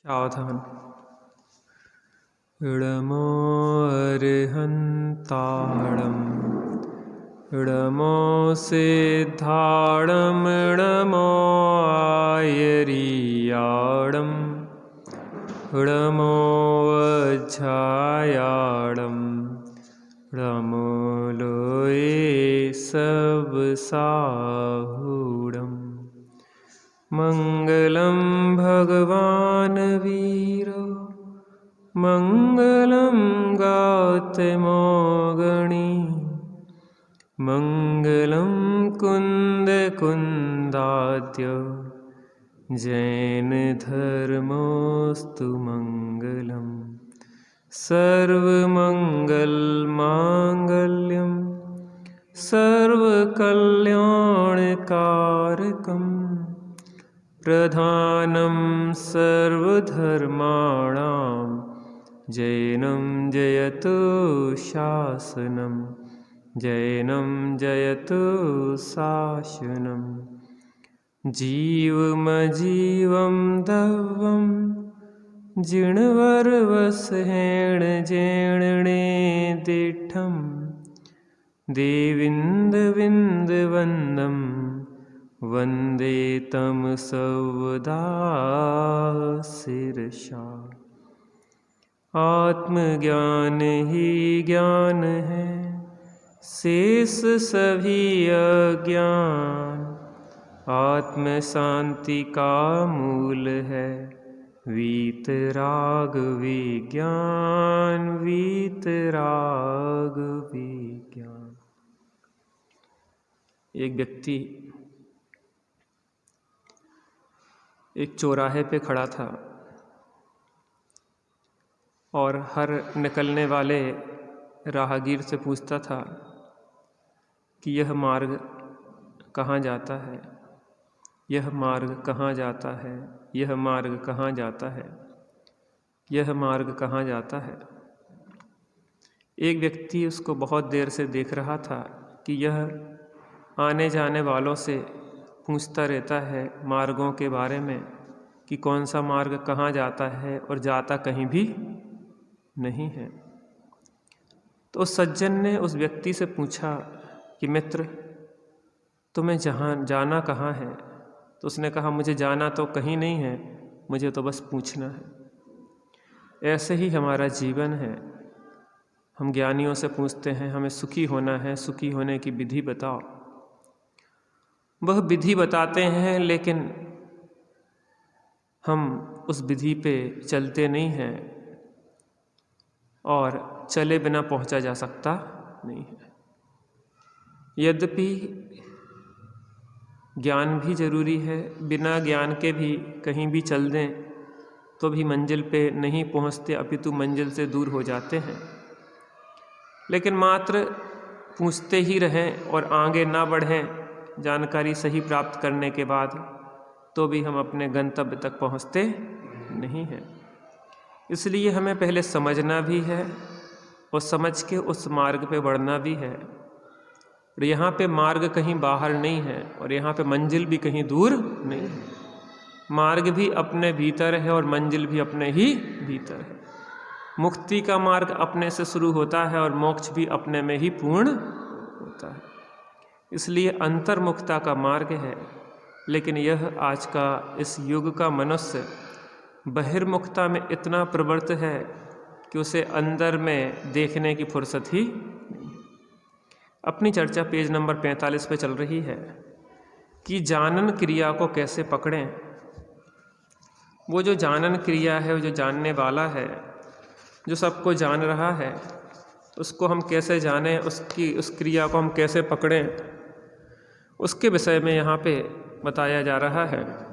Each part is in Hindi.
सावधान। इडमो अर्हन्ताणम् इडमो सिद्धाणम् इडमो आयर्याणम् इडमो वज्झायाणम् इडमो लोये सब साहूढम्। मंगलम भगवान वीरो मंगलम गौतमो गणी मंगलम कुंद कुंदाद्य जैन धर्मोस्तु मंगलम। सर्वमंगल मांगल्यम सर्वकल्याणकारकम प्रधानं सर्वधर्माणां जैनं जयतु शासनं जैनं जयतु शासनं। जीवमजीवं दवं जिणवरवसहेण जैणणे दिठं देविन्दविन्दवन्दं वन्दे तं सर्वदा शिरसा। आत्मज्ञान ही ज्ञान है शेष सभी अज्ञान। आत्म शांति का मूल है वीतराग विज्ञान वीतराग विज्ञान। एक व्यक्ति एक चौराहे पे खड़ा था और हर निकलने वाले राहगीर से पूछता था कि यह मार्ग कहाँ जाता है, यह मार्ग कहाँ जाता है, यह मार्ग कहाँ जाता है, यह मार्ग कहाँ जाता है। एक व्यक्ति उसको बहुत देर से देख रहा था कि यह आने जाने वालों से पूछता रहता है मार्गों के बारे में कि कौन सा मार्ग कहाँ जाता है और जाता कहीं भी नहीं है। तो उस सज्जन ने उस व्यक्ति से पूछा कि मित्र तुम्हें जाना कहाँ है। तो उसने कहा मुझे जाना तो कहीं नहीं है, मुझे तो बस पूछना है। ऐसे ही हमारा जीवन है। हम ज्ञानियों से पूछते हैं हमें सुखी होना है, सुखी होने की विधि बताओ। वह विधि बताते हैं लेकिन हम उस विधि पे चलते नहीं हैं और चले बिना पहुंचा जा सकता नहीं है। यद्यपि ज्ञान भी जरूरी है, बिना ज्ञान के भी कहीं भी चल दें तो भी मंजिल पे नहीं पहुंचते, अपितु मंजिल से दूर हो जाते हैं। लेकिन मात्र पूछते ही रहें और आगे ना बढ़ें जानकारी सही प्राप्त करने के बाद, तो भी हम अपने गंतव्य तक पहुंचते नहीं हैं। इसलिए हमें पहले समझना भी है और समझ के उस मार्ग पे बढ़ना भी है। और यहाँ पे मार्ग कहीं बाहर नहीं है और यहाँ पे मंजिल भी कहीं दूर नहीं है। मार्ग भी अपने भीतर है और मंजिल भी अपने ही भीतर है। मुक्ति का मार्ग अपने से शुरू होता है और मोक्ष भी अपने में ही पूर्ण होता है। इसलिए अंतर्मुखता का मार्ग है। लेकिन यह आज का इस युग का मनुष्य बहिर्मुखता में इतना प्रवृत्त है कि उसे अंदर में देखने की फुर्सत ही नहीं है। अपनी चर्चा पेज नंबर 45 पे चल रही है कि जानन क्रिया को कैसे पकड़ें। वो जो जानन क्रिया है, वो जो जानने वाला है, जो सबको जान रहा है, उसको हम कैसे जानें, उस क्रिया को हम कैसे पकड़ें, उसके विषय में यहाँ पे बताया जा रहा है।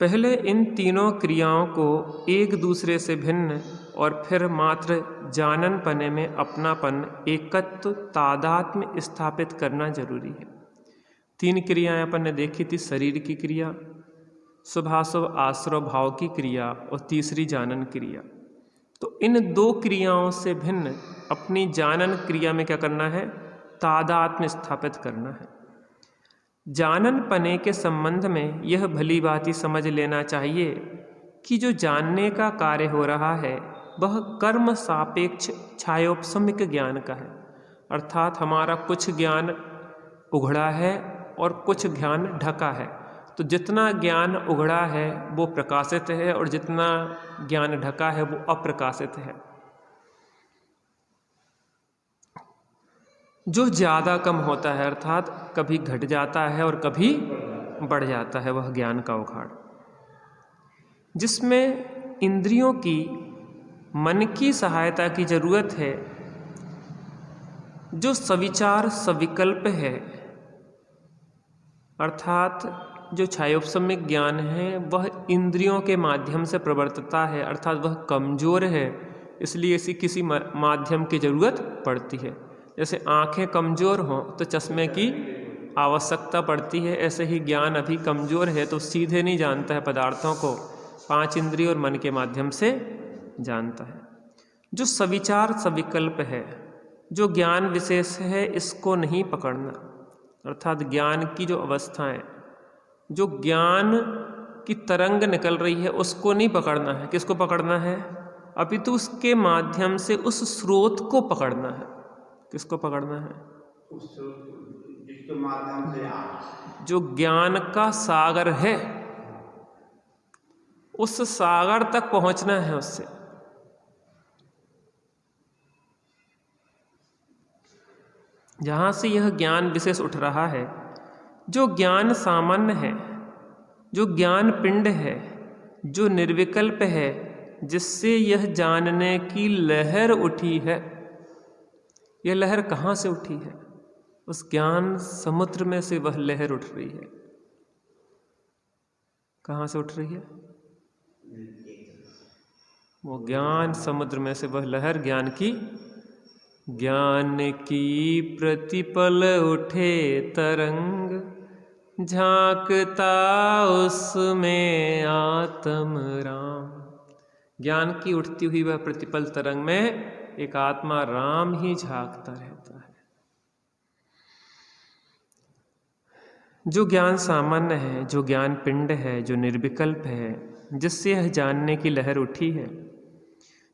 पहले इन तीनों क्रियाओं को एक दूसरे से भिन्न और फिर मात्र जानन पने में अपनापन, एकत्व, तादात्म्य स्थापित करना जरूरी है। 3 क्रियाएं अपन ने देखी थी, शरीर की क्रिया, शुभाशुभ आश्रव भाव की क्रिया और तीसरी जानन क्रिया। तो इन 2 क्रियाओं से भिन्न अपनी जानन क्रिया में क्या करना है, तादात्म्य स्थापित करना है। जानन पने के संबंध में यह भली भांति समझ लेना चाहिए कि जो जानने का कार्य हो रहा है वह कर्म सापेक्ष छायोपशमिक ज्ञान का है, अर्थात हमारा कुछ ज्ञान उघड़ा है और कुछ ज्ञान ढका है। तो जितना ज्ञान उघड़ा है वो प्रकाशित है और जितना ज्ञान ढका है वो अप्रकाशित है। जो ज़्यादा कम होता है अर्थात कभी घट जाता है और कभी बढ़ जाता है, वह ज्ञान का उघाड़, जिसमें इंद्रियों की मन की सहायता की जरूरत है, जो सविचार सविकल्प है, अर्थात जो छायोपशमिक ज्ञान है वह इंद्रियों के माध्यम से प्रवर्तता है, अर्थात वह कमज़ोर है, इसलिए इसी किसी माध्यम की ज़रूरत पड़ती है। जैसे आँखें कमज़ोर हों तो चश्मे की आवश्यकता पड़ती है, ऐसे ही ज्ञान अभी कमज़ोर है तो सीधे नहीं जानता है पदार्थों को, 5 इंद्रिय और मन के माध्यम से जानता है। जो सविचार सविकल्प है, जो ज्ञान विशेष है, इसको नहीं पकड़ना, अर्थात ज्ञान की जो अवस्थाएं, जो ज्ञान की तरंग निकल रही है उसको नहीं पकड़ना है। किसको पकड़ना है? अपितु उसके माध्यम से उस स्रोत को पकड़ना है। किसको पकड़ना है? जिसके माध्यम से जो ज्ञान का सागर है उस सागर तक पहुंचना है उससे। जहां से यह ज्ञान विशेष उठ रहा है, जो ज्ञान सामान्य है, जो ज्ञान पिंड है, जो निर्विकल्प है, जिससे यह जानने की लहर उठी है। यह लहर कहाँ से उठी है? उस ज्ञान समुद्र में से वह लहर उठ रही है। कहाँ से उठ रही है? वो ज्ञान समुद्र में से वह लहर ज्ञान की प्रतिपल उठे तरंग, झांकता उसमें आत्म राम। ज्ञान की उठती हुई वह प्रतिपल तरंग में एक आत्मा राम ही झांकता रहता है। जो ज्ञान सामान्य है, जो ज्ञान पिंड है, जो निर्विकल्प है, जिससे यह जानने की लहर उठी है।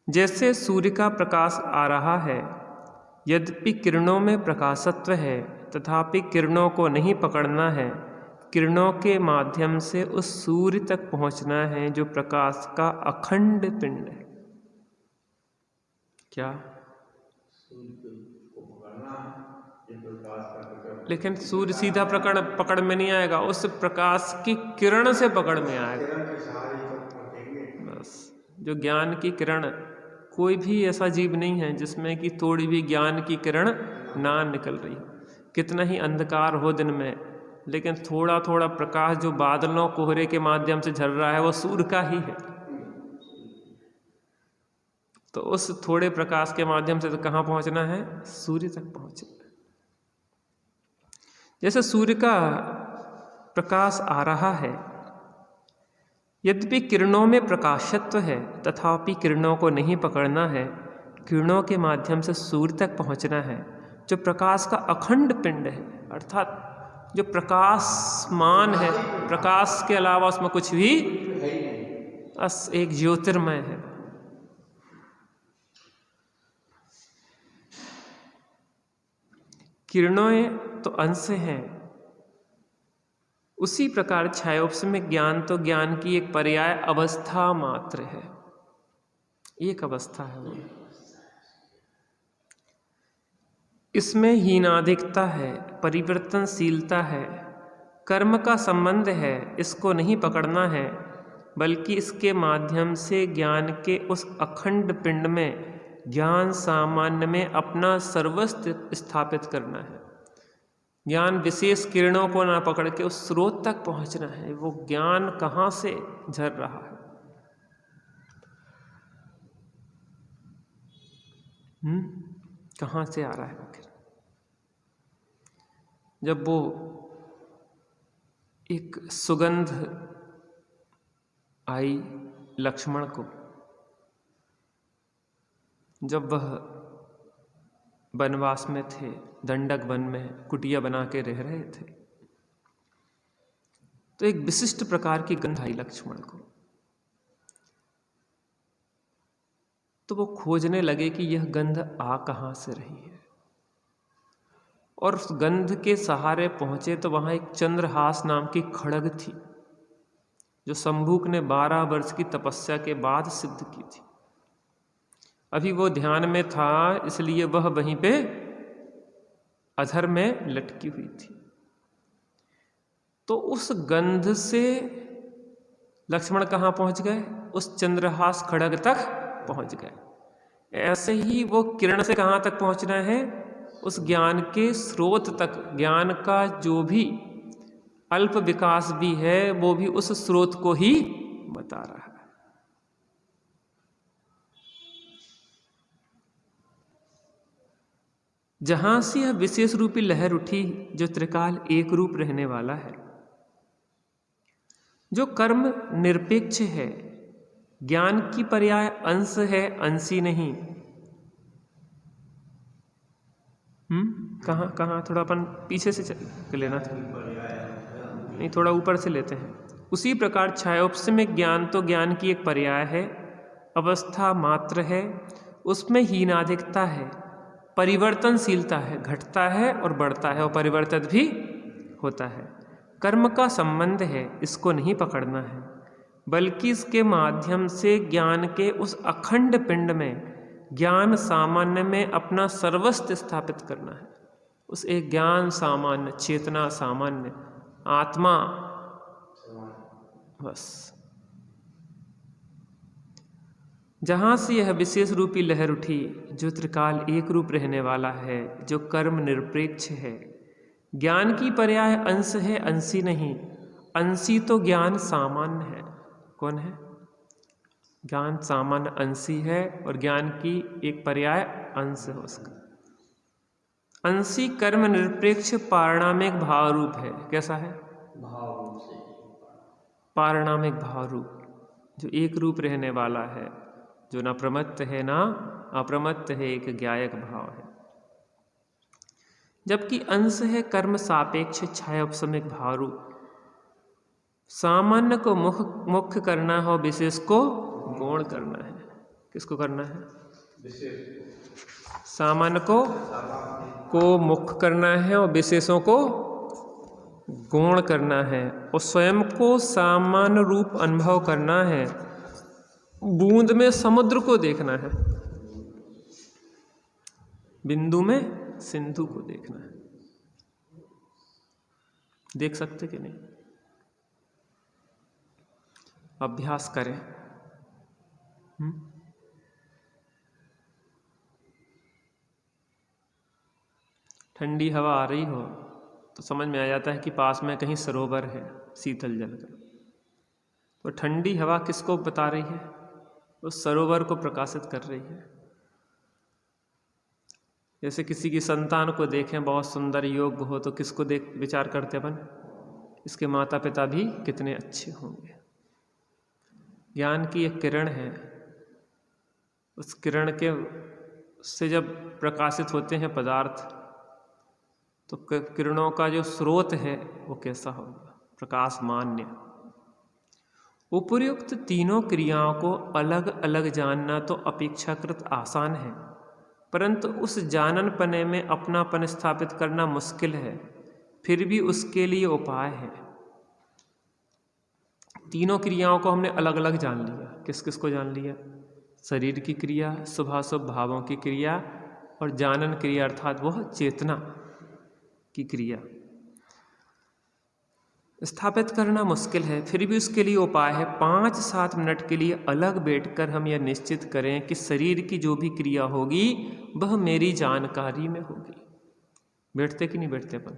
जैसे सूर्य का प्रकाश आ रहा है, यद्यपि किरणों में प्रकाशत्व है, तथापि किरणों को नहीं पकड़ना है, किरणों के माध्यम से उस सूर्य तक पहुंचना है जो प्रकाश का अखंड पिंड है। क्या? लेकिन सूर्य सीधा पकड़ में नहीं आएगा, उस प्रकाश की किरण से पकड़ में आएगा। बस, जो ज्ञान की किरण, कोई भी ऐसा जीव नहीं है जिसमें कि थोड़ी भी ज्ञान की किरण ना निकल रही हो। कितना ही अंधकार हो दिन में, लेकिन थोड़ा थोड़ा प्रकाश जो बादलों कोहरे के माध्यम से झल रहा है वो सूर्य का ही है। तो उस थोड़े प्रकाश के माध्यम से तो कहाँ पहुँचना है? सूर्य तक पहुँचना। जैसे सूर्य का प्रकाश आ रहा है, यद्यपि किरणों में प्रकाशत्व है, तथापि किरणों को नहीं पकड़ना है, किरणों के माध्यम से सूर्य तक पहुंचना है जो प्रकाश का अखंड पिंड है, अर्थात जो प्रकाशमान है, प्रकाश के अलावा उसमें कुछ भी, बस एक ज्योतिर्मय है। किरणों तो अंश हैं, उसी प्रकार छायोपशमिक ज्ञान तो ज्ञान की एक पर्याय अवस्था मात्र है, एक अवस्था है वो। इसमें हीनाधिकता है, परिवर्तनशीलता है, कर्म का संबंध है, इसको नहीं पकड़ना है, बल्कि इसके माध्यम से ज्ञान के उस अखंड पिंड में, ज्ञान सामान्य में अपना सर्वस्व स्थापित करना है। ज्ञान विशेष किरणों को ना पकड़ के उस स्रोत तक पहुंचना है। वो ज्ञान कहाँ से झर रहा है? कहाँ से आ रहा है आखिर? जब वो एक सुगंध आई लक्ष्मण को, जब वह वनवास में थे, दंडक वन में कुटिया बना के रह रहे थे, तो एक विशिष्ट प्रकार की गंध आई लक्ष्मण को। तो वो खोजने लगे कि यह गंध आ कहाँ से रही है, और उस गंध के सहारे पहुंचे तो वहां एक चंद्रहास नाम की खड़ग थी, जो शंभुक ने 12 वर्ष की तपस्या के बाद सिद्ध की थी। अभी वो ध्यान में था, इसलिए वह वहीं पे अधर में लटकी हुई थी। तो उस गंध से लक्ष्मण कहाँ पहुंच गए? उस चंद्रहास खड़ग तक पहुंच गए। ऐसे ही वो किरण से कहाँ तक पहुंचना है? उस ज्ञान के स्रोत तक। ज्ञान का जो भी अल्प विकास भी है वो भी उस स्रोत को ही बता रहा है। जहां से यह विशेष रूपी लहर उठी जो त्रिकाल एक रूप रहने वाला है, जो कर्म निरपेक्ष है, ज्ञान की पर्याय अंश है, अंशी नहीं। कहाँ कहाँ थोड़ा अपन पीछे से लेना था, नहीं थोड़ा ऊपर से लेते हैं। उसी प्रकार छायोपस में ज्ञान तो ज्ञान की एक पर्याय है, अवस्था मात्र है, उसमें हीनाधिकता है, परिवर्तनशीलता है, घटता है और बढ़ता है और परिवर्तित भी होता है। कर्म का संबंध है, इसको नहीं पकड़ना है, बल्कि इसके माध्यम से ज्ञान के उस अखंड पिंड में, ज्ञान सामान्य में अपना सर्वस्व स्थापित करना है। उस एक ज्ञान सामान्य, चेतना सामान्य, आत्मा, बस जहाँ से यह विशेष रूपी लहर उठी जो त्रिकाल एक रूप रहने वाला है, जो कर्म निरपेक्ष है, ज्ञान की पर्याय अंश है, अंशी नहीं। अंशी तो ज्ञान सामान्य है। कौन है? ज्ञान सामान्य अंशी है और ज्ञान की एक पर्याय अंश है उसका। अंशी कर्म निरपेक्ष पारणामिक भाव रूप है। कैसा है? भाव रूप से पारणामिक भाव रूप, जो एक रूप रहने वाला है, जो ना प्रमत्त है ना अप्रमत्त है, एक ज्ञायक भाव है। जबकि अंश है कर्म सापेक्ष छायोपशमिक भाव रूप। सामान्य को मुख्य करना है और विशेष को गौण करना है। किसको करना है? सामान्य को मुख्य करना है और विशेषों को गौण करना है, और स्वयं को सामान्य रूप अनुभव करना है। बूंद में समुद्र को देखना है, बिंदु में सिंधु को देखना है। देख सकते कि नहीं? अभ्यास करें। ठंडी हवा आ रही हो तो समझ में आ जाता है कि पास में कहीं सरोवर है शीतल जल का। तो ठंडी हवा किसको बता रही है? उस सरोवर को प्रकाशित कर रही है। जैसे किसी की संतान को देखें, बहुत सुंदर योग्य हो, तो किसको देख विचार करते अपन? इसके माता पिता भी कितने अच्छे होंगे। ज्ञान की एक किरण है, उस किरण के से जब प्रकाशित होते हैं पदार्थ, तो किरणों का जो स्रोत है वो कैसा होगा? प्रकाशमान्य। उपर्युक्त तीनों क्रियाओं को अलग अलग जानना तो अपेक्षाकृत आसान है, परंतु उस जानन पने में अपनापन स्थापित करना मुश्किल है। फिर भी उसके लिए उपाय है। तीनों क्रियाओं को हमने अलग अलग जान लिया। किस किस को जान लिया? शरीर की क्रिया, शुभाशुभ भावों की क्रिया, और जानन क्रिया अर्थात वह चेतना की क्रिया स्थापित करना मुश्किल है। फिर भी उसके लिए उपाय है। 5-7 मिनट के लिए अलग बैठकर हम यह निश्चित करें कि शरीर की जो भी क्रिया होगी वह मेरी जानकारी में होगी। बैठते कि नहीं बैठते अपन?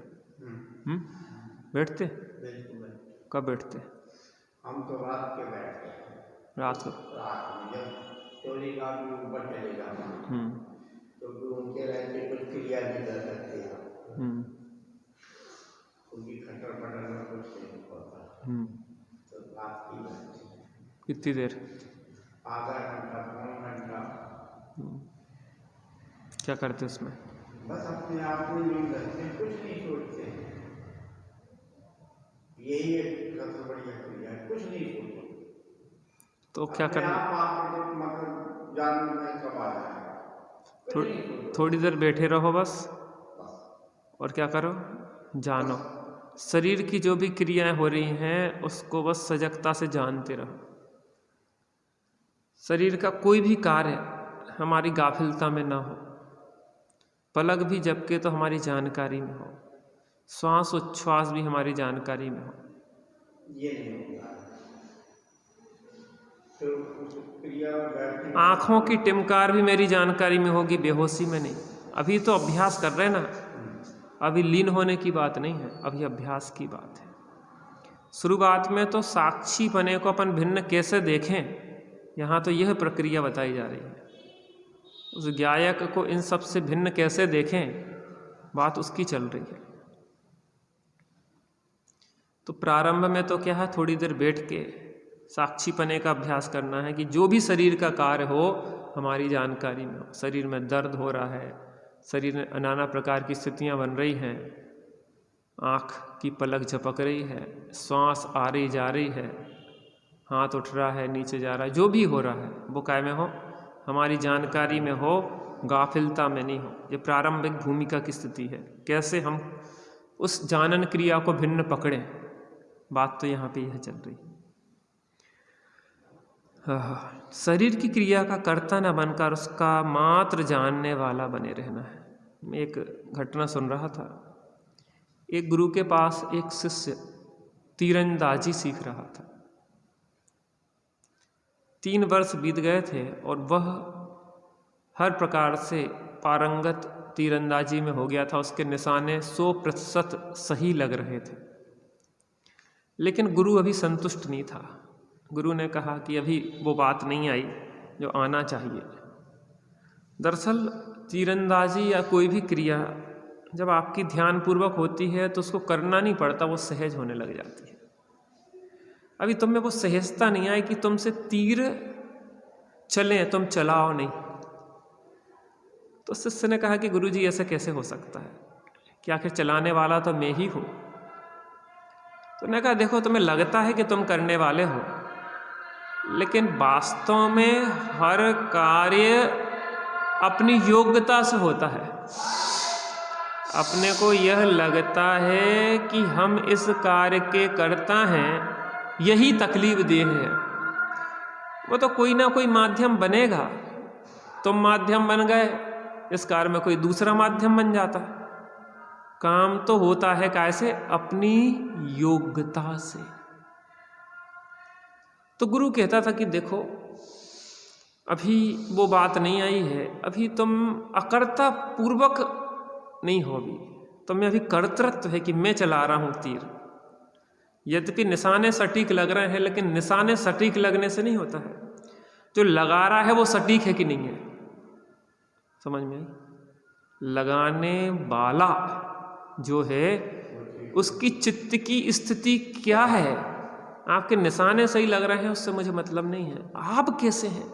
बैठते? कब बैठते? हम तो रात के बैठते हैं। रात को? रात में जब चलेगा भी ऊपर चलेगा तो उनके रहते कुछ क्रिया भी कर सकते हैं। उनकी खटर पटर में कुछ नहीं होता। तो रात की बैठते हैं। कितनी देर? आधा घंटा, पौना घंटा। क्या करते उसमें? बस अपने आप में लीन रहते हैं, कुछ नहीं सोचते। यही एक सबसे बढ़िया क्रिया है, कुछ नहीं सोचो। तो क्या करना? मतलब जान में कब आ जाएगा। थोड़ी देर बैठे रहो बस, और क्या करो, जानो। शरीर की जो भी क्रियाएं हो रही हैं उसको बस सजगता से जानते रहो। शरीर का कोई भी कार्य हमारी गाफिलता में ना हो, पलक भी झपके तो हमारी जानकारी में हो, श्वास उच्छ्वास भी हमारी जानकारी में हो। ये नहीं होता। तो क्रिया आँखों की टिमकार भी मेरी जानकारी में होगी, बेहोशी में नहीं। अभी तो अभ्यास कर रहे हैं ना, अभी लीन होने की बात नहीं है, अभी अभ्यास की बात है। शुरुआत में तो साक्षी बने को अपन भिन्न कैसे देखें, यहाँ तो यह प्रक्रिया बताई जा रही है। उस ज्ञायक को इन सब से भिन्न कैसे देखें, बात उसकी चल रही है। तो प्रारंभ में तो क्या है, थोड़ी देर बैठ के साक्षी पने का अभ्यास करना है कि जो भी शरीर का कार्य हो हमारी जानकारी में हो। शरीर में दर्द हो रहा है, शरीर में नाना प्रकार की स्थितियां बन रही हैं, आँख की पलक झपक रही है, श्वास आ रही जा रही है, हाथ उठ रहा है नीचे जा रहा है, जो भी हो रहा है वो काय में हो, हमारी जानकारी में हो, गाफिलता में नहीं हो। ये प्रारंभिक भूमिका की स्थिति है। कैसे हम उस जानन क्रिया को भिन्न पकड़ें, बात तो यहाँ पे यह चल रही है। शरीर की क्रिया का कर्ता न बनकर उसका मात्र जानने वाला बने रहना है। मैं एक घटना सुन रहा था। एक गुरु के पास एक शिष्य तीरंदाजी सीख रहा था। 3 वर्ष बीत गए थे और वह हर प्रकार से पारंगत तीरंदाजी में हो गया था। उसके निशाने 100% सही लग रहे थे, लेकिन गुरु अभी संतुष्ट नहीं था। गुरु ने कहा कि अभी वो बात नहीं आई जो आना चाहिए। दरअसल तीरंदाजी या कोई भी क्रिया जब आपकी ध्यानपूर्वक होती है तो उसको करना नहीं पड़ता, वो सहज होने लग जाती है। अभी तुम में वो सहजता नहीं आई कि तुमसे तीर चले, तुम चलाओ नहीं। तो शिष्य ने कहा कि गुरुजी ऐसा कैसे हो सकता है, कि आखिर चलाने वाला तो मैं ही हूँ। तो ने कहा देखो, तुम्हें लगता है कि तुम करने वाले हो, लेकिन वास्तव में हर कार्य अपनी योग्यता से होता है। अपने को यह लगता है कि हम इस कार्य के कर्ता हैं, यही तकलीफ देह है। वो तो कोई ना कोई माध्यम बनेगा। तुम माध्यम बन गए, इस कार्य में कोई दूसरा माध्यम बन जाता है। काम तो होता है कैसे, अपनी योग्यता से। तो गुरु कहता था कि देखो, अभी वो बात नहीं आई है, अभी तुम अकर्ता पूर्वक नहीं हो, अभी तुम्हें अभी कर्तृत्व है कि मैं चला रहा हूँ तीर। यद्यपि निशाने सटीक लग रहे हैं, लेकिन निशाने सटीक लगने से नहीं होता है, जो लगा रहा है वो सटीक है कि नहीं है। समझ में आई? लगाने वाला जो है उसकी चित्त की स्थिति क्या है। आपके निशाने सही लग रहे हैं उससे मुझे मतलब नहीं है, आप कैसे हैं,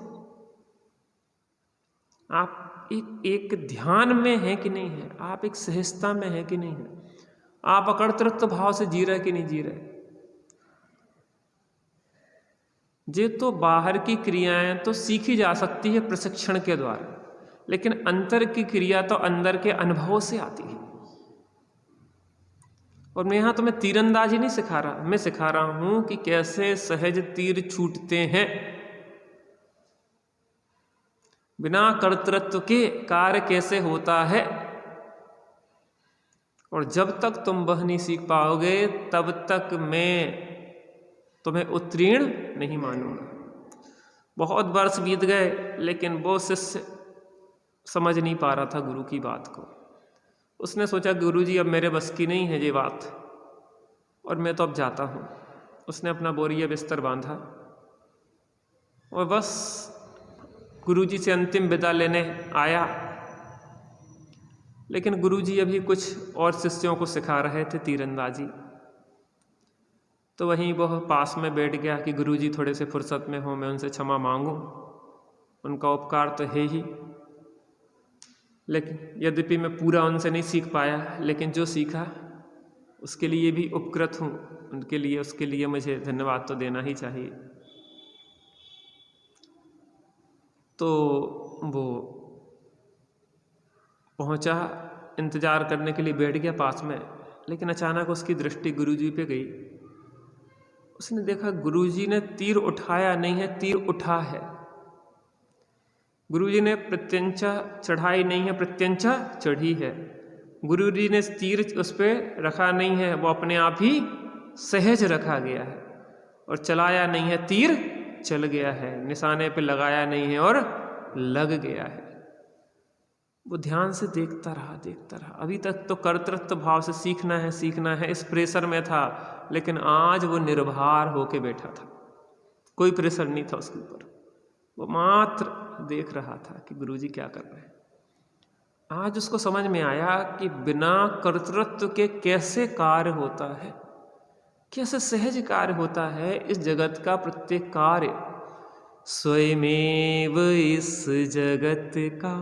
आप एक ध्यान में है कि नहीं है, आप एक सहजता में है कि नहीं है, आप अकर्तृत्व भाव से जी रहे कि नहीं जी रहे। ये तो बाहर की क्रियाएं तो सीखी जा सकती है प्रशिक्षण के द्वारा, लेकिन अंतर की क्रिया तो अंदर के अनुभव से आती है। और मैं यहाँ तुम्हें तीरंदाजी नहीं सिखा रहा, मैं सिखा रहा हूं कि कैसे सहज तीर छूटते हैं। बिना कर्तृत्व के कार्य कैसे होता है। और जब तक तुम वह नहीं सीख पाओगे तब तक मैं तुम्हें उत्तीर्ण नहीं मानूंगा। बहुत वर्ष बीत गए, लेकिन वो शिष्य समझ नहीं पा रहा था गुरु की बात को। उसने सोचा गुरुजी अब मेरे बस की नहीं है ये बात, और मैं तो अब जाता हूँ। उसने अपना बोरिया बिस्तर बांधा और बस गुरुजी से अंतिम विदा लेने आया। लेकिन गुरुजी अभी कुछ और शिष्यों को सिखा रहे थे तीरंदाजी। तो वहीं वह पास में बैठ गया कि गुरुजी थोड़े से फुर्सत में हो, मैं उनसे क्षमा मांगूं, उनका उपकार तो है ही। लेकिन यद्यपि मैं पूरा उनसे नहीं सीख पाया, लेकिन जो सीखा उसके लिए भी उपकृत हूँ। उनके लिए उसके लिए मुझे धन्यवाद तो देना ही चाहिए। तो वो पहुंचा, इंतज़ार करने के लिए बैठ गया पास में, लेकिन अचानक उसकी दृष्टि गुरुजी पे गई। उसने देखा गुरुजी ने तीर उठाया नहीं है, तीर उठा है। गुरुजी ने प्रत्यंचा चढ़ाई नहीं है, प्रत्यंचा चढ़ी है। गुरुजी ने तीर उस पर रखा नहीं है, वो अपने आप ही सहज रखा गया है। और चलाया नहीं है, तीर चल गया है। निशाने पे लगाया नहीं है और लग गया है। वो ध्यान से देखता रहा। अभी तक तो कर्तृत्व भाव से सीखना है इस प्रेशर में था, लेकिन आज वो निर्भर होके बैठा था। कोई प्रेशर नहीं था उसके ऊपर, वो मात्र देख रहा था कि गुरुजी क्या कर रहे हैं। आज उसको समझ में आया कि बिना कर्तृत्व के कैसे कार्य होता है, कैसे सहज कार्य होता है। इस जगत का प्रत्येक कार्य स्वयमेव इस जगत का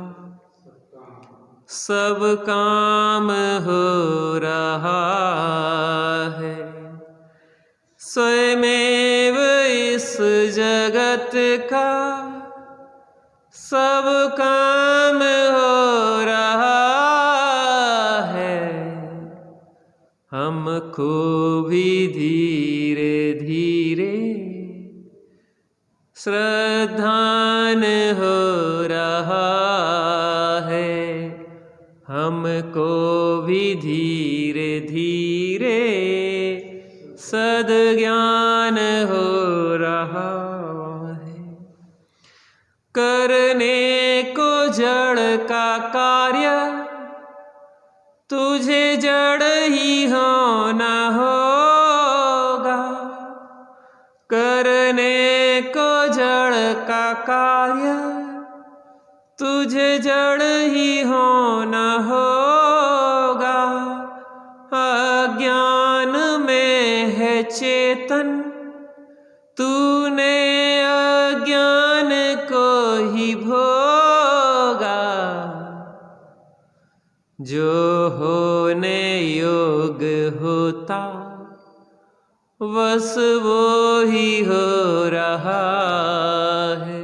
सब काम हो रहा है। स्वयमेव इस जगत का सब काम हो रहा है। हमको भी धीरे धीरे श्रद्धान हो रहा है। हमको भी धीरे धीरे सद्ज्ञान हो रहा है। करने को जड़ का कार्य तुझे जड़ ही होना होगा। करने को जड़ का कार्य तुझे जड़ ही होना होगा। अज्ञान में है चेतन, तूने अज्ञान को ही भोगा। जो होने योग होता बस वो ही हो रहा है।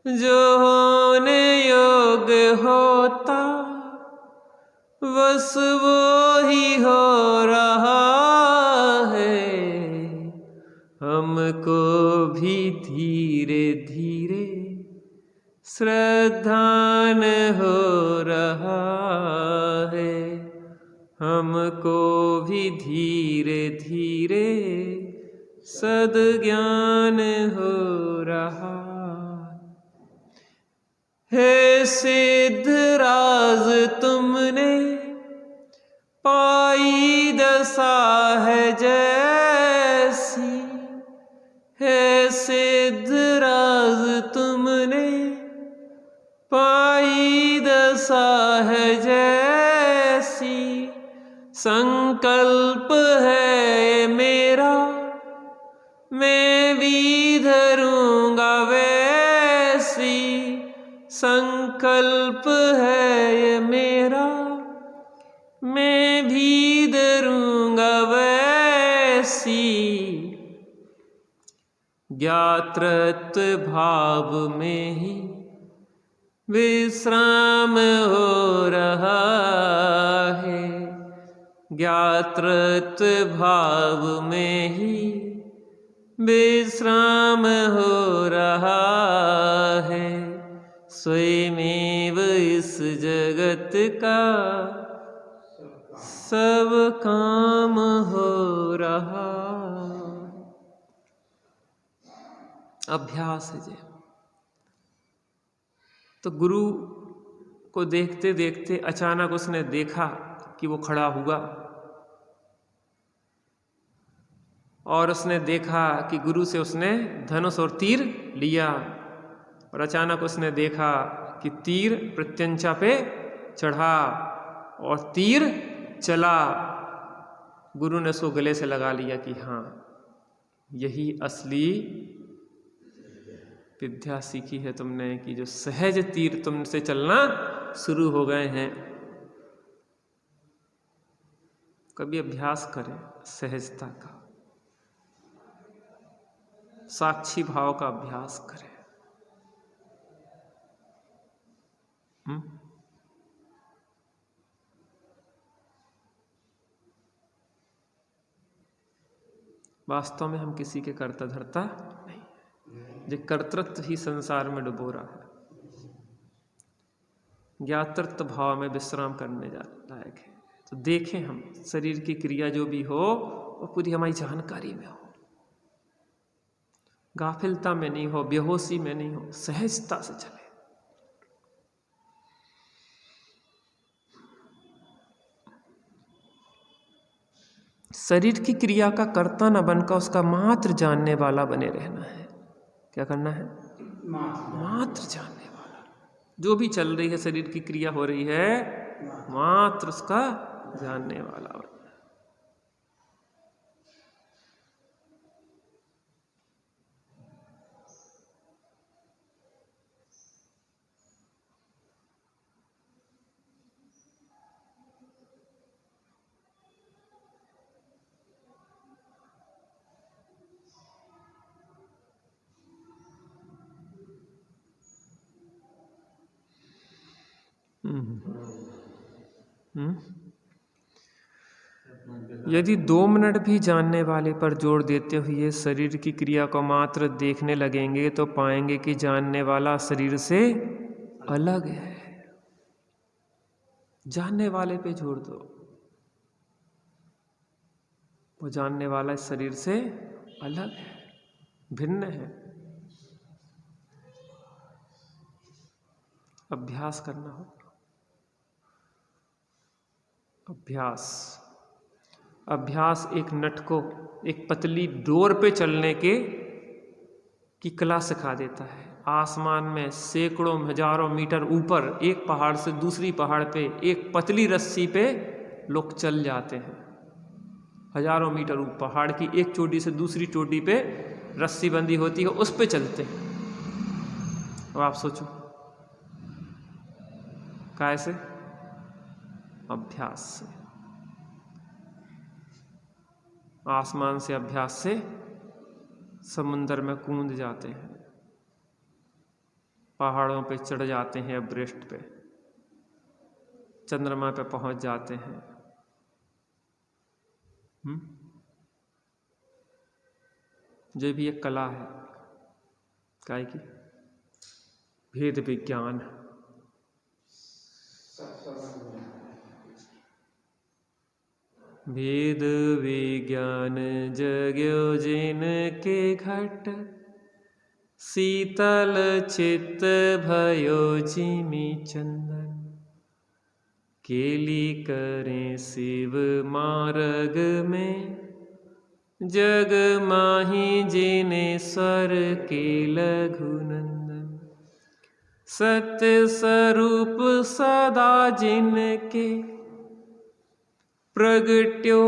जो होने योग होता बस वो ही हो रहा है। हमको भी धीरे धीरे श्रद्धान हो रहा है। हमको भी धीरे धीरे सद्ज्ञान हो रहा। हे सिद्धराज तुमने पाई दशा है जैसी। हे सिद्धराज तुमने पाई दशा है जैसी। संकल्प है मेरा मैं भी धरूंगा वैसी। संकल्प है ये मेरा मैं भी धरूंगा वैसी। ज्ञातृत्व भाव में ही विश्राम हो रहा है। ज्ञातृत्व भाव में ही विश्राम हो रहा है। स्वयमेव इस जगत का सब काम हो रहा। अभ्यास है जी। तो गुरु को देखते देखते अचानक उसने देखा कि वो खड़ा हुआ, और उसने देखा कि गुरु से उसने धनुष और तीर लिया। और अचानक उसने देखा कि तीर प्रत्यंचा पे चढ़ा और तीर चला। गुरु ने उसको गले से लगा लिया कि हाँ, यही असली विद्या सीखी है तुमने, कि जो सहज तीर तुमसे चलना शुरू हो गए हैं। कभी अभ्यास करें सहजता का, साक्षी भाव का अभ्यास करें। वास्तव में हम किसी के कर्ता धर्ता नहीं, जो कर्तृत्व ही संसार में डुबो रहा है। ज्ञातृत्व भाव में विश्राम करने लायक है। तो देखें हम शरीर की क्रिया जो भी हो वो पूरी हमारी जानकारी में हो, गाफिलता में नहीं हो, बेहोशी में नहीं हो, सहजता से चले। शरीर की क्रिया का कर्ता न बनकर उसका मात्र जानने वाला बने रहना है। क्या करना है? मात्र जानने वाला। जो भी चल रही है शरीर की क्रिया हो रही है, मात्र उसका जानने वाला। यदि 2 मिनट भी जानने वाले पर जोर देते हुए शरीर की क्रिया को मात्र देखने लगेंगे तो पाएंगे कि जानने वाला शरीर से अलग है। जानने वाले पे जोर दो, वो जानने वाला इस शरीर से अलग है, भिन्न है। अभ्यास करना होगा। अभ्यास एक नट को एक पतली डोर पे चलने की कला सिखा देता है। आसमान में सैकड़ों हजारों मीटर ऊपर एक पहाड़ से दूसरी पहाड़ पे एक पतली रस्सी पे लोग चल जाते हैं। हजारों मीटर ऊपर पहाड़ की एक चोटी से दूसरी चोटी पे रस्सी बंधी होती है, उस पे चलते हैं। अब आप सोचो कैसे? अभ्यास से। आसमान से अभ्यास से समुंदर में कूद जाते हैं, पहाड़ों पे चढ़ जाते हैं, एवरेस्ट पे, चंद्रमा पे पहुंच जाते हैं। जो भी एक कला है, काय की भेद विज्ञान। भेद विज्ञान जग्यो जिनके घट, शीतल चित्त भयो जिमि चंदन। केली करें शिव मार्ग में, जग माही जिनेश्वर के लघुनंदन। सत्य स्वरूप सदा जिनके, प्रगट्यो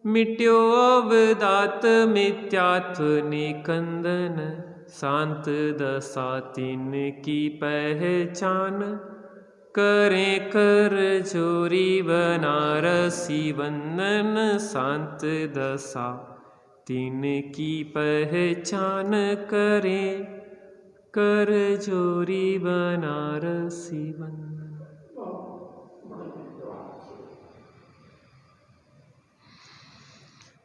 मिट्यो अवदात मिथ्यात्व निकंदन। शांत दशा तिनकी पहचान, करें कर जोरी बनारसी वंदन। शांत दशा तिनकी पहचान, करें कर जोरी बनारसी वंदन।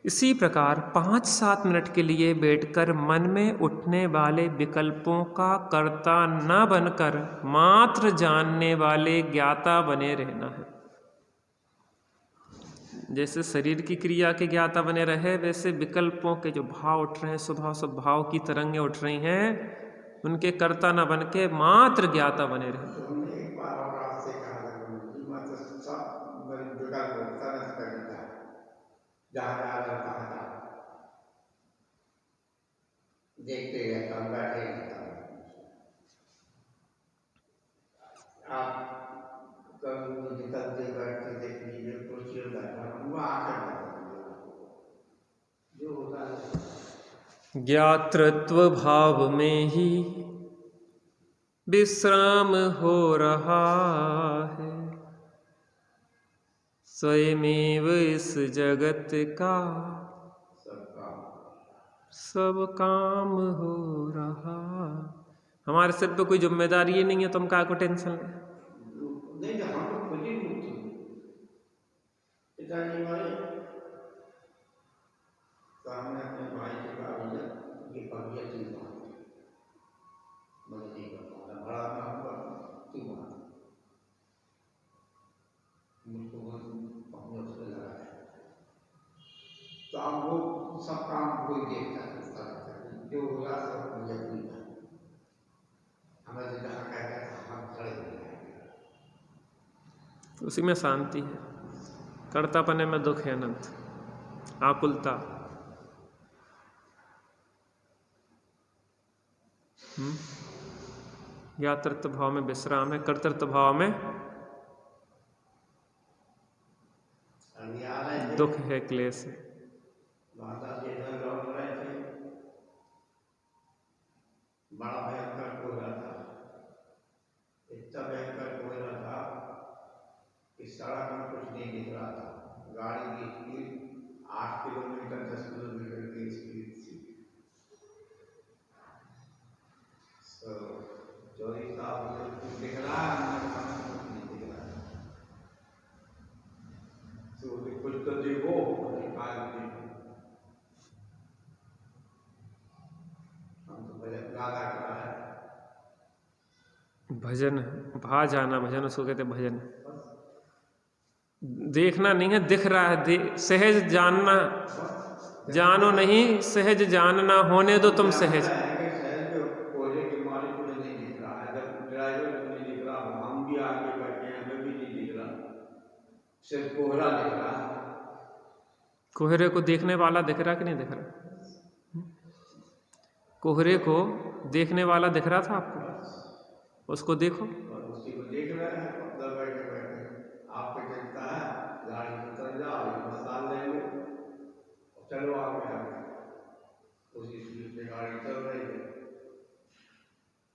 इसी प्रकार 5-7 मिनट के लिए बैठकर मन में उठने वाले विकल्पों का कर्ता न बनकर मात्र जानने वाले ज्ञाता बने रहना है। जैसे शरीर की क्रिया के ज्ञाता बने रहे, वैसे विकल्पों के जो भाव उठ रहे हैं, स्वभाव स्वभाव की तरंगें उठ रही हैं, उनके कर्ता न बन के मात्र ज्ञाता बने रहे। देखते रहता हूँ, बैठे रहता हूँ। आप कभी निकलते बैठते देख लीजिए, कुर्सी पर बैठा हूँ, वो आंखें जो होता है। ज्ञातृत्व भाव में ही विश्राम हो रहा है। स्वयमेव इस जगत का सब काम हो रहा। हमारे सिर पे कोई जिम्मेदारी ही नहीं है, तुम क्या को टेंशन ले। नहीं, हम तो खुद ही मुक्त हैं। पिताजी हमारे सामने अपने भाई से कहा, भैया ये पगिया तू मान, मैं नहीं करता, बड़ा काम कर तू मान। मुझको अपने उससे लगा है, तो अब वो सब काम कोई देखता है, जो होगा सब मुझे नहीं था। हमें जहाँ कहता था हम खड़े हो जाएंगे। उसी में शांति है, कर्तापने में दुख है अनंत, आकुलता। ज्ञातृत्व भाव में विश्राम है, कर्तृत्व भाव में दुख है, क्लेश है। बड़ा भयंकर कोहरा था, इतना भयंकर कोहरा था कि सड़क में कुछ नहीं दिख रहा था। गाड़ी की स्पीड 8 किलोमीटर 10 किलोमीटर की स्पीड थी। तो चोरी साहब कुछ दिख रहा है, कुछ नहीं दिख रहा है, तो कुछ तो देखो, भजन भा जाना, भजन उसको कहते भजन। देखना नहीं है, दिख रहा है, सहज जानना, जानो नहीं सहज जानना, होने दो तुम सहज। कोहरे के मालिक को नहीं दिख रहा है, जब ड्राइवर को नहीं दिख रहा, हम भी आगे बैठे हैं, हमें भी नहीं दिख रहा, सिर्फ कोहरा दिख रहा है। कोहरे को देखने वाला दिख रहा कि नहीं दिख रहा? कोहरे को देखने वाला दिख रहा था आपको? उसको देखो, उसी को देख रहे हैं, मतलब बैठे बैठे आपको चिंता है, गाड़ी में चल जाओ, मसाल लेंगे, चलो आगे आगे। उसी स्पीड से गाड़ी चल रही है,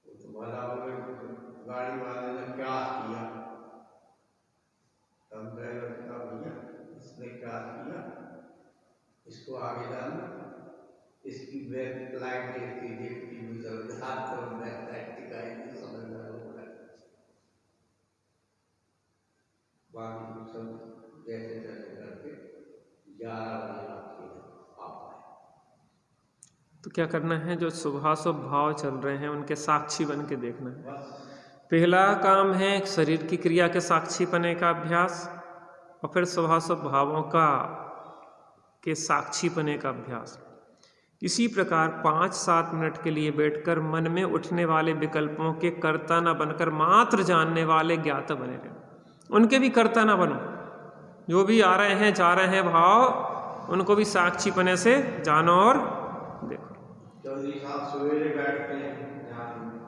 तो भला गाड़ी वाले ने क्या किया, तब ड्राइवर का भैया इसने क्या किया, इसको आगे जाना, इसकी बैक लाइट देखती देखती गुजर हाथ तो बैक लाइट दिखाई नहीं, समझ में होगा। बाकी सब जैसे जैसे करके 11 बजे रात आ पाए। तो क्या करना है, जो शुभाशुभ भाव चल रहे हैं उनके साक्षी बन के देखना है। पहला काम है शरीर की क्रिया के साक्षी बने का अभ्यास, और फिर शुभाशुभ भावों का के साक्षी बने का अभ्यास। इसी प्रकार 5-7 मिनट के लिए बैठकर मन में उठने वाले विकल्पों के कर्ता न बनकर मात्र जानने वाले ज्ञाता बने रहे। उनके भी कर्ता न बनो, जो भी आ रहे हैं जा रहे हैं भाव, उनको भी साक्षी बने से जानो और देखो। चौधरी साहब सवेरे बैठते हैं ध्यान में,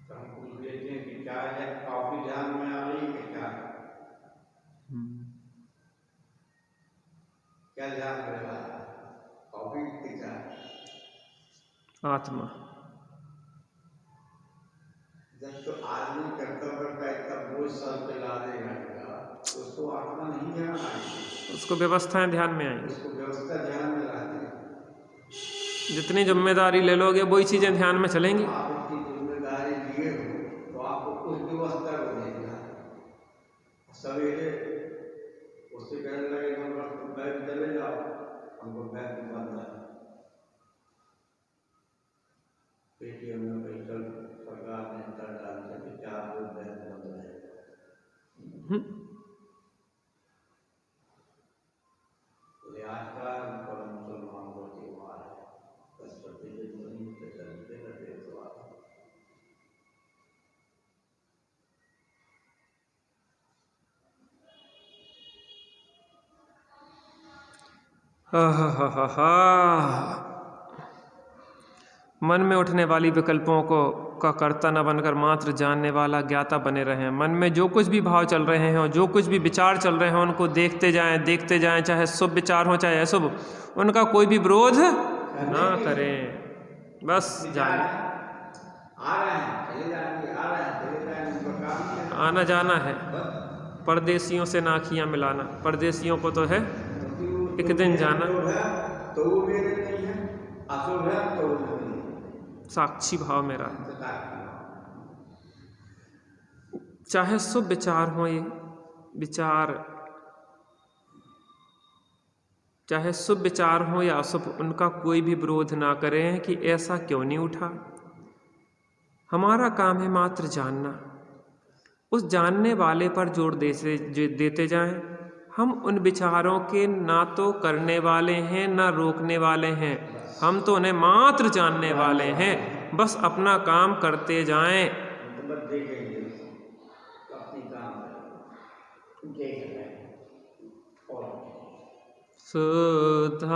तो हम पूछ लेते हैं कि चाय है, कॉफी ध्यान में आ रही है क्या? क्या ध्यान में रहा है, कॉफी की चाय? आत्मा। जब तो आदमी कर्तव्य का इतना बोझ सर पे ला देगा, उसको आत्मा नहीं ध्यान आएगी, उसको व्यवस्थाएं ध्यान में आएंगी, उसको व्यवस्था ध्यान में लाती है। जितनी जिम्मेदारी ले लोगे वही चीजें ध्यान में चलेंगी। आप अपनी जिम्मेदारी लिए हो तो आपको उस व्यवस्था को देखना है। सवेरे उससे कहने लगे बैंक चले जाओ, हमको बैंक बंद है, पेटीएम में पैसा सरकार ने कर डाला कि 4 रोज बैंक बंद रहेगा। आज का मुसलमान को त्योहार है, 10 प्रतिशत नहीं चलते रहते त्योहार। मन में उठने वाली विकल्पों को का कर्ता न बनकर मात्र जानने वाला ज्ञाता बने रहें। मन में जो कुछ भी भाव चल रहे हैं और जो कुछ भी विचार चल रहे हैं उनको देखते जाएं, चाहे शुभ विचार हो चाहे अशुभ, उनका कोई भी विरोध ना करें, बस जाने। आना जाना है, परदेशियों से नाखियाँ मिलाना, परदेशियों को तो है एक दिन जाना। तो वो मेरे नहीं है, अशुभ है तो वो नहीं, साक्षी भाव मेरा है। साक्षी चाहे शुभ विचार हो, ये विचार चाहे शुभ विचार हो या अशुभ, उनका कोई भी विरोध ना करें कि ऐसा क्यों नहीं उठा। हमारा काम है मात्र जानना, उस जानने वाले पर जोर देते जाएं। हम उन विचारों के ना तो करने वाले हैं ना रोकने वाले हैं, हम तो उन्हें मात्र जानने वाले हैं। बस अपना काम करते जाएं। शुद्धात्म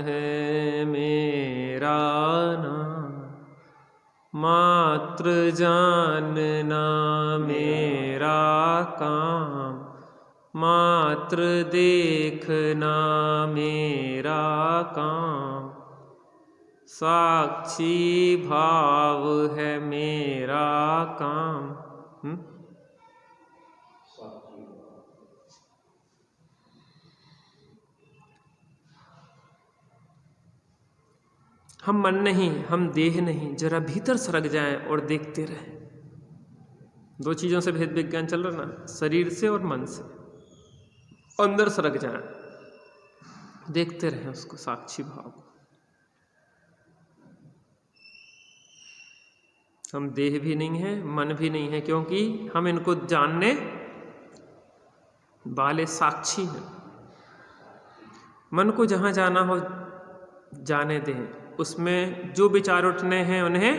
है मेरा नाम, मात्र जानना मेरा काम, मात्र देखना मेरा काम, साक्षी भाव है मेरा काम। हम मन नहीं, हम देह नहीं, जरा भीतर सरक जाएं और देखते रहें। दो चीज़ों से भेद विज्ञान चल रहा ना, शरीर से और मन से। अंदर सरक जाएं, देखते रहें उसको, साक्षी भाव को। हम देह भी नहीं है, मन भी नहीं है, क्योंकि हम इनको जानने वाले साक्षी हैं। मन को जहाँ जाना हो जाने दें, उसमें जो विचार उठने हैं उन्हें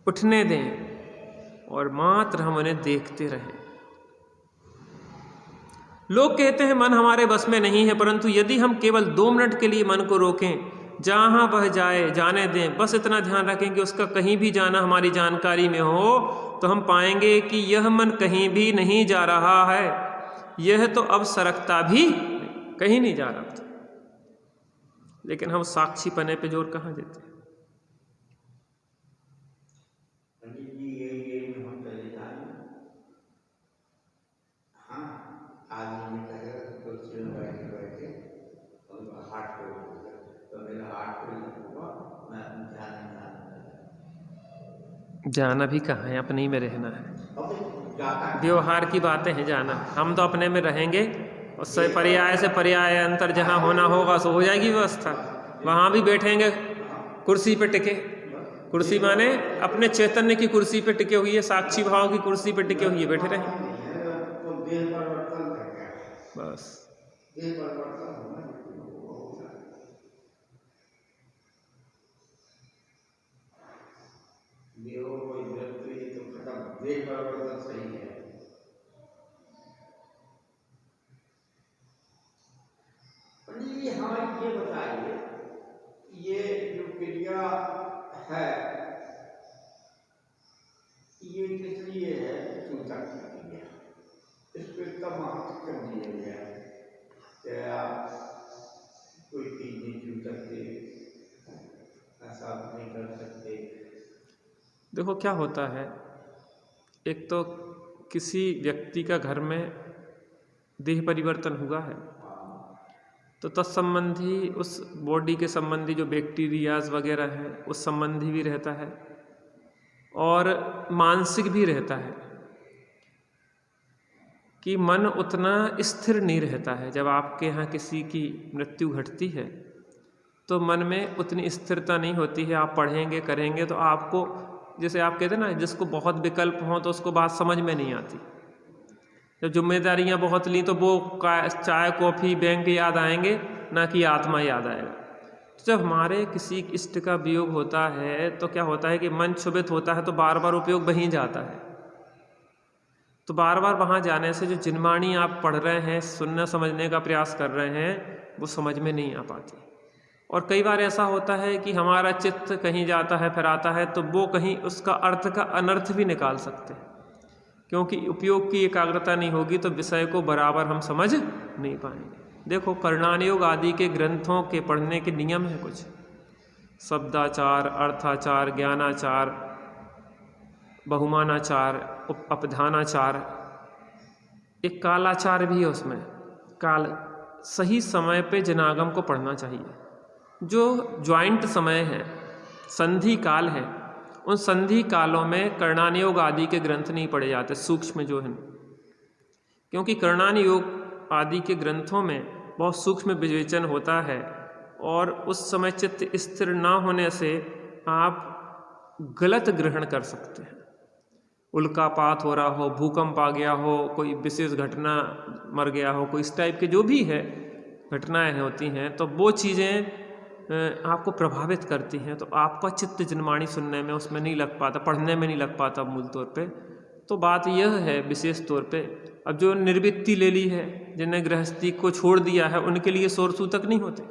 उठने दें और मात्र हम उन्हें देखते रहें। लोग कहते हैं मन हमारे बस में नहीं है, परंतु यदि हम केवल 2 मिनट के लिए मन को रोकें, जहाँ वह जाए जाने दें, बस इतना ध्यान रखें कि उसका कहीं भी जाना हमारी जानकारी में हो, तो हम पाएंगे कि यह मन कहीं भी नहीं जा रहा है। यह तो अब सरकता भी कहीं नहीं जा रहा था। लेकिन हम साक्षी पने पे जोर कहाँ देते हैं? जाना भी कहाँ है, अपने ही में रहना है। व्यवहार की बातें हैं जाना, हम तो अपने में रहेंगे। उससे पर्याय से पर्याय अंतर जहाँ होना होगा सो हो जाएगी व्यवस्था। वहाँ भी बैठेंगे कुर्सी पे टिके, कुर्सी माने अपने चैतन्य की कुर्सी पे टिके हुई है, साक्षी भाव की कुर्सी पे टिके हुए बैठे रहे बस। हमें ये बताइए, ये जो क्रिया है ये किस लिए है? सूचक की क्रिया, इस पर इतना महत्व कर दिया गया है। क्या कोई चीज नहीं छू सकते, ऐसा नहीं कर सकते? देखो क्या होता है, एक तो किसी व्यक्ति का घर में देह परिवर्तन हुआ है, तो तत्संबंधी उस बॉडी के संबंधी जो बैक्टीरियाज वगैरह हैं उस संबंधी भी रहता है और मानसिक भी रहता है कि मन उतना स्थिर नहीं रहता है। जब आपके यहाँ किसी की मृत्यु घटती है तो मन में उतनी स्थिरता नहीं होती है। आप पढ़ेंगे करेंगे तो आपको, जैसे आप कहते हैं ना, जिसको बहुत विकल्प हों तो उसको बात समझ में नहीं आती। जब जिम्मेदारियां बहुत ली तो वो चाय कॉफ़ी बैंक याद आएंगे, ना कि आत्मा याद आएगा। जब हमारे किसी इष्ट का वियोग होता है तो क्या होता है कि मन क्षुभित होता है, तो बार बार उपयोग वहीं जाता है। तो बार बार वहाँ जाने से जो जिनवाणी आप पढ़ रहे हैं, सुनना समझने का प्रयास कर रहे हैं, वो समझ में नहीं आ पाती। और कई बार ऐसा होता है कि हमारा चित्त कहीं जाता है फिर आता है, तो वो कहीं उसका अर्थ का अनर्थ भी निकाल सकते हैं, क्योंकि उपयोग की एकाग्रता नहीं होगी तो विषय को बराबर हम समझ नहीं पाएंगे। देखो, कर्णानुयोग आदि के ग्रंथों के पढ़ने के नियम है कुछ, शब्दाचार, अर्थाचार, ज्ञानाचार, बहुमानाचार, अपधानाचार, एक कालाचार भी है उसमें। काल सही समय पे जनागम को पढ़ना चाहिए। जो ज्वाइंट समय है, संधि काल है, उन संधि कालों में कर्णान योग आदि के ग्रंथ नहीं पढ़े जाते, सूक्ष्म जो हैं, क्योंकि कर्णान योग आदि के ग्रंथों में बहुत सूक्ष्म विवेचन होता है और उस समय चित्त स्थिर ना होने से आप गलत ग्रहण कर सकते हैं। उल्कापात हो रहा हो, भूकंप आ गया हो, कोई विशेष घटना मर गया हो, कोई इस टाइप के जो भी है घटनाएं होती हैं, तो वो चीज़ें आपको प्रभावित करती हैं, तो आपका चित्त जनवाणी सुनने में उसमें नहीं लग पाता, पढ़ने में नहीं लग पाता मूल तौर पे। तो बात यह है विशेष तौर पे, अब जो निर्वृत्ति ले ली है, जिन्हें गृहस्थी को छोड़ दिया है, उनके लिए सोर सूतक नहीं होते,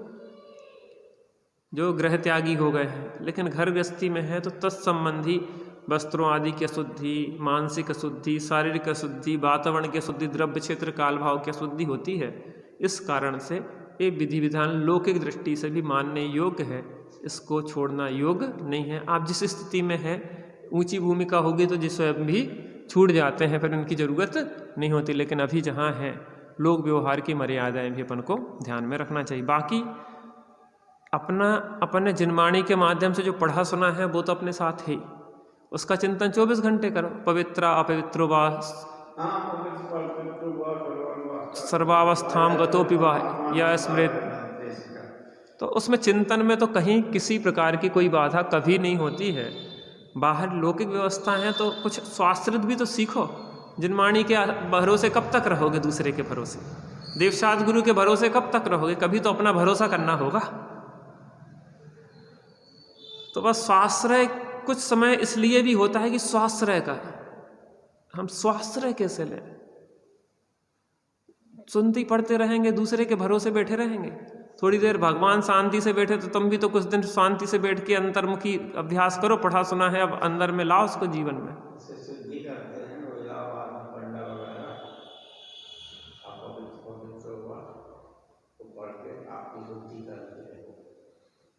जो गृह त्यागी हो गए हैं। लेकिन घर गृहस्थी में है तो तत्संबंधी वस्त्रों आदि की अशुद्धि, मानसिक अशुद्धि, शारीरिक अशुद्धि, वातावरण की अशुद्धि, द्रव्य क्षेत्र काल भाव की अशुद्धि होती है। इस कारण से ये विधि विधान लौकिक दृष्टि से भी मानने योग्य है, इसको छोड़ना योग्य नहीं है। आप जिस स्थिति में है, ऊंची भूमिका होगी तो जिस स्वयं भी छूट जाते हैं, फिर उनकी ज़रूरत नहीं होती। लेकिन अभी जहाँ है, लोक व्यवहार की मर्यादाएं भी अपन को ध्यान में रखना चाहिए। बाकी अपने जनवाणी के माध्यम से जो पढ़ा सुना है वो तो अपने साथ है ही, उसका चिंतन 24 घंटे करो। पवित्रा अपवित्रो वा सर्वावस्थाम गतोपि वा या स्मृत, तो उसमें चिंतन में तो कहीं किसी प्रकार की कोई बाधा कभी नहीं होती है। बाहर लौकिक व्यवस्था है तो कुछ स्वाश्रित भी तो सीखो। जनवाणी के भरोसे कब तक रहोगे, दूसरे के भरोसे? देवसाद गुरु के भरोसे कब तक रहोगे? कभी तो अपना भरोसा करना होगा। तो बस स्वाश्रय कुछ समय इसलिए भी होता है कि स्वाश्रय का है, हम स्वाश्रय कैसे लें? सुनते पढ़ते रहेंगे, दूसरे के भरोसे बैठे रहेंगे। थोड़ी देर भगवान शांति से बैठे तो तुम भी तो कुछ दिन शांति से बैठ के अंतर्मुखी अभ्यास करो, पढ़ा सुना है, अब अंदर में लाओ उसको जीवन में।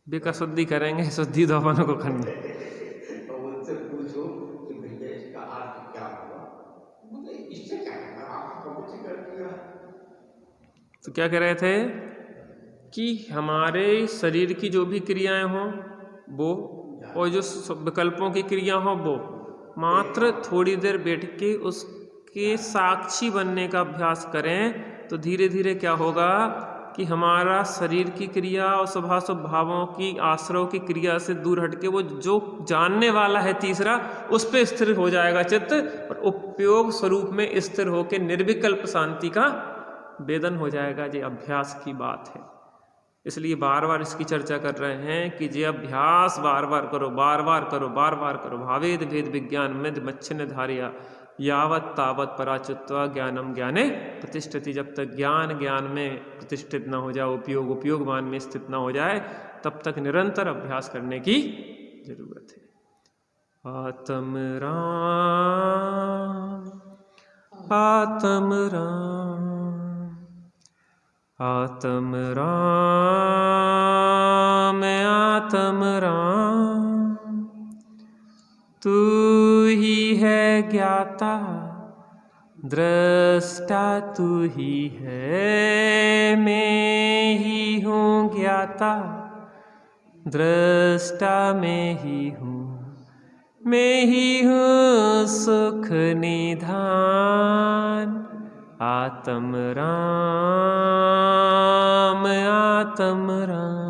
बेका शुद्धि करेंगे, शुद्धि तो अपन को करनी। उनसे पूछो कि भैया इसका अर्थ क्या हुआ, मुझे इससे क्या करना, आपको कुछ कर दिया। तो क्या कह रहे थे कि हमारे शरीर की जो भी क्रियाएं हों वो, और जो विकल्पों की क्रिया हो वो, मात्र थोड़ी देर बैठ के उसके साक्षी बनने का अभ्यास करें तो धीरे धीरे क्या होगा कि हमारा शरीर की क्रिया और स्वभाव भावों की आश्रव की क्रिया से दूर हटके वो जो जानने वाला है तीसरा, उस पे स्थिर हो जाएगा चित्त, और उपयोग स्वरूप में स्थिर होकर निर्विकल्प शांति का वेदन हो जाएगा। ये अभ्यास की बात है, इसलिए बार बार इसकी चर्चा कर रहे हैं कि ये अभ्यास बार बार करो, बार बार करो, बार बार करो। भावेद भेद विज्ञान में मच्छिन्न धारिया यावत तावत पराचित्वा ज्ञानम ज्ञाने प्रतिष्ठिति। जब तक ज्ञान ज्ञान में प्रतिष्ठित न हो जाए, उपयोग उपयोग मान में स्थित न हो जाए, तब तक निरंतर अभ्यास करने की जरूरत है। आत्म राम आत्म राम आत्म राम आत्म राम, तू ही है ज्ञाता दृष्टा, तू ही है, मैं ही हूँ ज्ञाता दृष्टा, मैं ही हूँ, मैं ही हूँ सुख निधान। आत्म राम आत्म राम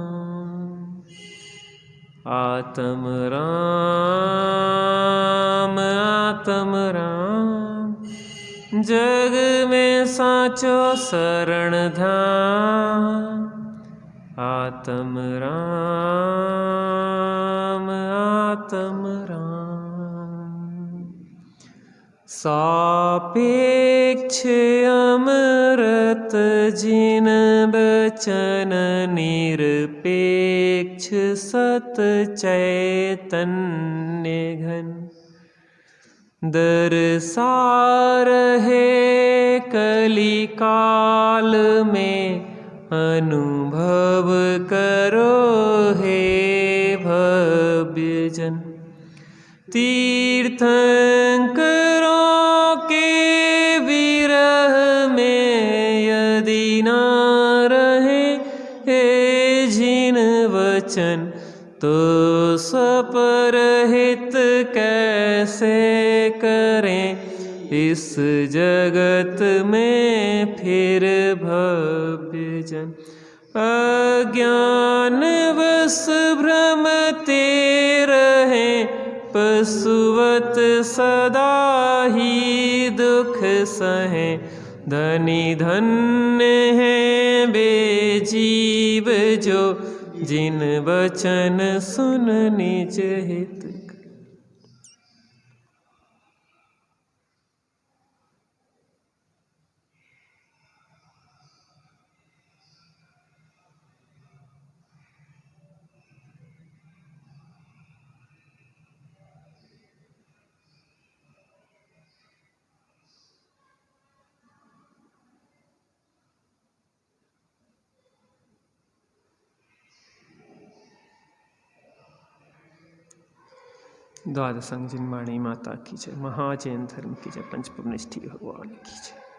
आत्म राम आत्म राम, जग में साचो शरण धाम। आत्म राम आत्म राम, सापेक्ष अमृत जिन बचन निरपेक्ष, सत चैतन्य घन दरसा रहे कलिकाल में, अनुभव करो हे भव्यजन। तीर्थंकरों के विरह वचन, तो स्वपरहित कैसे करें। इस जगत में फिर भव्य जन, अज्ञान वश भ्रमते रहें। पशुवत सदा ही दुख सहें। धनी धन्य हैं वे जीव जो, जिन वचन सुन निज हित। द्वादशांग जिनवाणी माता की जय। महाजैन धर्म की जय। पंचपवनिष्ठी भगवान की जय।